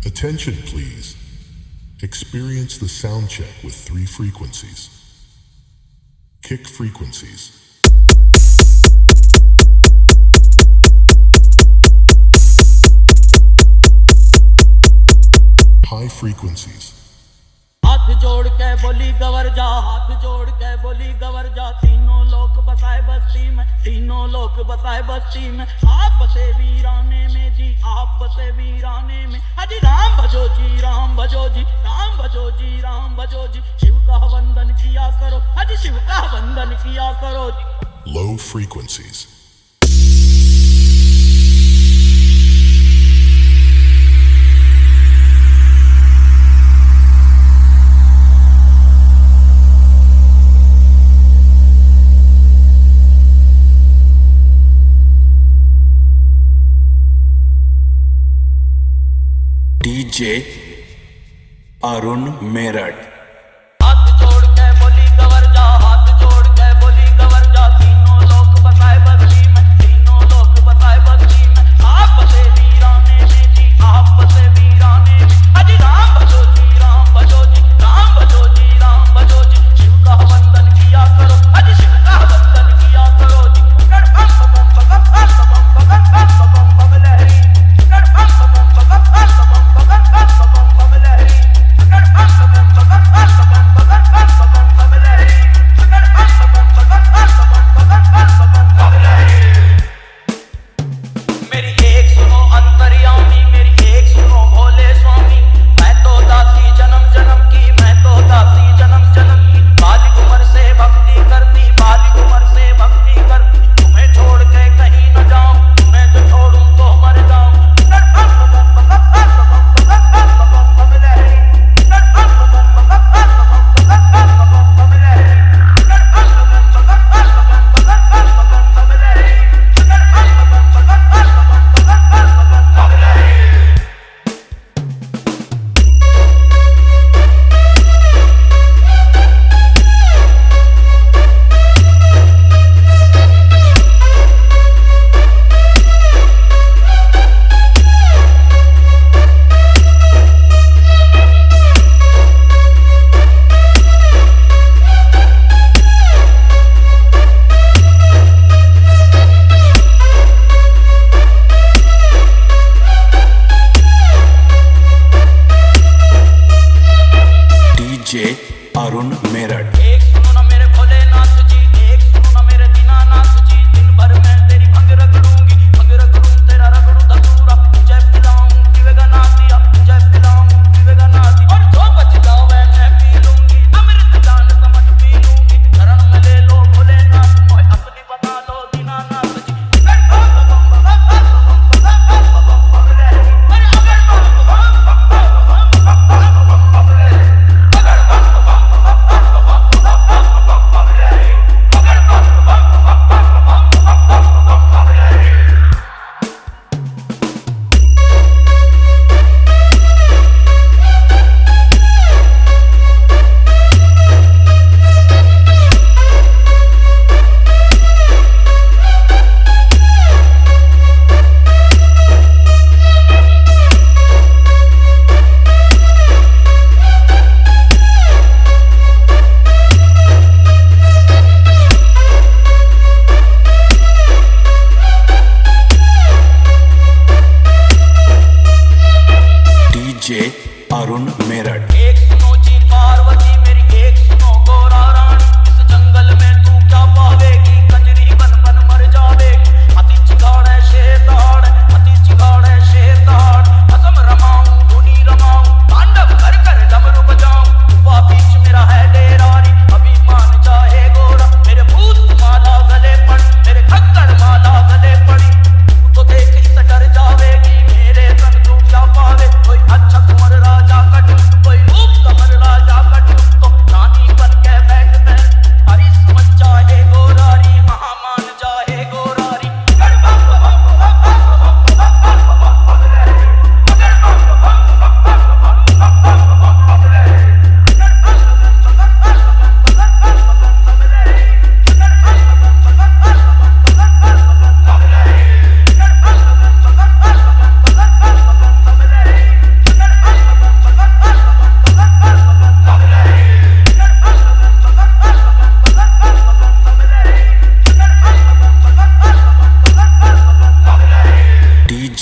Attention please. Experience the sound check with 3 frequencies. Kick frequencies. High frequencies. हाथ जोड़ के बोली गवर जा, हाथ जोड़ के बोली गवर जा, तीनों लोग बसाए बस्ती में, तीनों लोग बसाए बस्ती में, आप बसे वीराने में जी, आप बसे वीराने में, हजी राम भजो जी, राम भजो जी, राम भजो जी, राम भजो जी, शिव का वंदन किया करो, हजी शिव का वंदन किया करो जी। Low frequencies. DJ Arun Meerut। हाथ जोड़ के बोली गवर जा, हाथ जोड़ के बोली गवर जा, तीनों लोग बसाए बस्ती में, तीनों लोग बसाए बस्ती में, आप बसे वीराने में जी, आप बसे वीराने में, हजी राम भजो जी, राम भजो जी, राम भजो जी, राम भजो जी, शिव का वंदन किया करो, हजी शिव का वंदन किया करो जी। गण बम बम बम बम बम बम बम बम बम लहरी, गण बम बम बम बम बम बम बम लहरी, गण बम बम बम बम लहरी, गण बम बम लहरी। मेरी एक सुनो अंतर्यामी, मेरी एक सुनो भोले स्वामी, मैं तो दासी जन्म जन्म की, मैं तो दासी जन्म जन्म की, बालिक उम्र से भक्ति करती, बालिक उम्र से भक्ति करती, तुम्हें छोड़ के कहीं न जाऊं, तुम्हें तो छोड़ूं तो मर जाऊं। गण बम बम बम बम लहरी, गण बम बम बम लहरी, गण बम बम लहरी, गण बम लहरी। DJ Arun Meerut। एक सुनो ना मेरे भोलेनाथ जी, एक सुनो ना मेरे दीनानाथ जी, दिन भर मैं तेरी भंग रगड़ूंगी, भंग रगड़ूं तेरा रगड़ू धतूरा, जय पिलाऊं पीवेगा ना दिया, जय पिलाऊं पीवेगा ना दिया, और जो बच जावे मैं पी लूंगी, अमृत जान समझ पी लूंगी, शरण में ले लो भोलेनाथ, मोहे अपनी बना लो दीनानाथ जी। गण बम बम बम लहरी, अरे अगर बम बम लहरी, अगर बम DJ Arun Meerut। एक सुनो जी पार्वती मेरी, एक सुनो गोरा रानी, इस जंगल में तू क्या पावेगी, कंजरी बन बन मर जावेगी, हाथी चिगाड़े शेर दहाड़े, हाथी चिगाड़े शेर दहाड़े, असम रमाऊं धुनी रमाऊं, तांडव कर कर डमरू बजाऊं, वह बीच मेरा है डेरारी, अभी मान जाए गोरा, मेरे भूत माला गले पड़ी, मेरे खक्कड़ माला गले पड़ी, तू तो देख ही डर जावेगी, मेरे संग तू क्या पावे, कोई अच्छा कुंवर राजा कटू, कोई रूप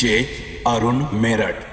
डीजे अरुण मेरठ।